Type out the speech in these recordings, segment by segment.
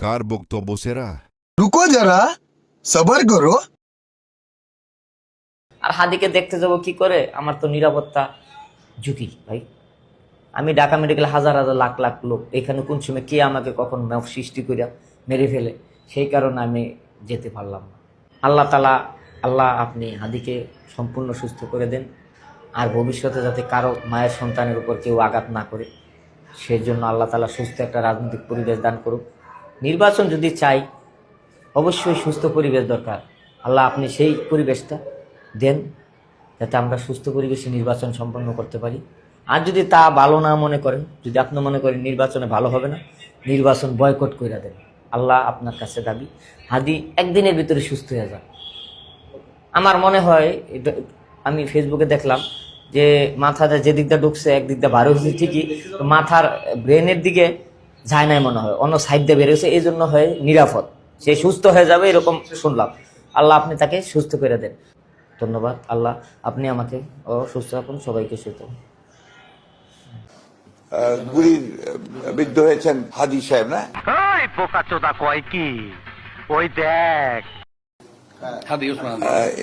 কার বক্তব্য সেরা? रुको जरा सबर करो। আর হাদিকে দেখতে যাব কি করে? আমার তো নিরাপত্তা ঝুঁকি ভাই। আমি ঢাকা মেডিকেল হাজার হাজার লাখ লাখ লোক, এখানে কোন সময় কে আমাকে কখন সৃষ্টি করিয়া মেরে ফেলে, সেই কারণে আমি যেতে পারলাম না। আল্লাহ আপনি হাদিকে সম্পূর্ণ সুস্থ করে দেন, আর ভবিষ্যতে যাতে কারো মায়ের সন্তানের উপর কেউ আঘাত না করে, সেই জন্য আল্লাহ তাআলা সুস্থ একটা রাজনৈতিক পরিবেশ দান করুক। নির্বাচন যদি চাই, অবশ্যই সুস্থ পরিবেশ দরকার। আল্লাহ আপনি সেই পরিবেশটা দেন, যাতে আমরা সুস্থ পরিবেশে নির্বাচন সম্পন্ন করতে পারি। আর যদি তা ভালো না মনে করেন, যদি আপনি মনে করেন নির্বাচনে ভালো হবে না, নির্বাচন বয়কট করে দেন। আল্লাহ আপনার কাছে দাবি, হাদি একদিনের ভিতরে সুস্থ হয়ে যান। আমার মনে হয় আমি ফেসবুকে দেখলাম যে মাথাটা যে দিকটা ঢুকছে একদিক দিয়ে বার হয়েছে ঠিকই, তো মাথার ব্রেনের দিকে যায় নাই মনে হয়, অন্য সাইড দিয়ে বের হয়েছে, এই জন্য হয় নিরাপদ, সে সুস্থ হয়ে যাবে এরকম শুনলাম। আল্লাহ আপনি তাকে সুস্থ করে দেন। ধন্যবাদ। আল্লাহ আপনি আমাকে সুস্থ রাখুন, সবাইকে সুস্থ রাখুন। গুলির বিদ্ধ হয়েছেন হাদি সাহেব না? ওই বোকাচোদা কয় কি, ওই দেখ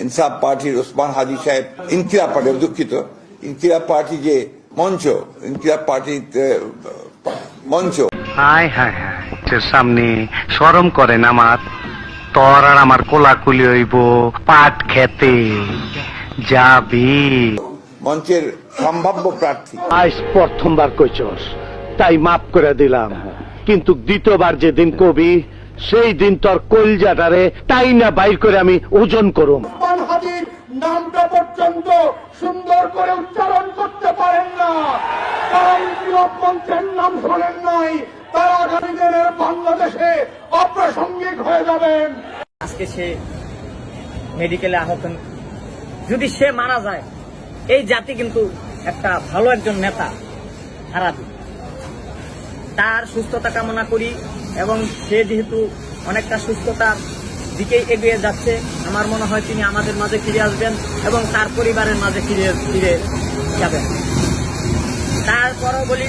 ইনসাফ পার্টির ওসমান হাদি সাহেব, ইনকিলাব পার্টি, দুঃখিত, ইনকিলাব পার্টি যে মঞ্চ, ইনকিলাব পার্টির মঞ্চ, হায় হায় হায়, সামনে শরম করেন আমার, তোর আর আমার কোলাকুলি হইব পাট খেতে যাবি। মঞ্চের সম্ভাব্য প্রার্থী। আজ প্রথমবার কইছস তাই মাফ করে দিলাম, কিন্তু দ্বিতীয়বার যেদিন কবি সেই দিন তোর কলজাটারে তাই না বাইর করে আমি ওজন করুম। হাদির নামটা পর্যন্ত সুন্দর করে উচ্চারণ করতে পারেন না, কারণ মঞ্চের নাম শোনেন নাই, তারা আগামী দিনের বাংলাদেশে অপ্রাসঙ্গিক হয়ে যাবেন। আজকে সে মেডিকেলে আহত, যদি সে মারা যায়, এই জাতি কিন্তু একটা ভালো একজন নেতা হারাবে। তার সুস্থতা কামনা করি, এবং সে যেহেতু অনেকটা সুস্থতার দিকে এগিয়ে যাচ্ছে, আমার মনে হয় তিনি আমাদের মাঝে ফিরে আসবেন এবং তার পরিবারের মাঝে ফিরে যাবেন। তারপরও বলি,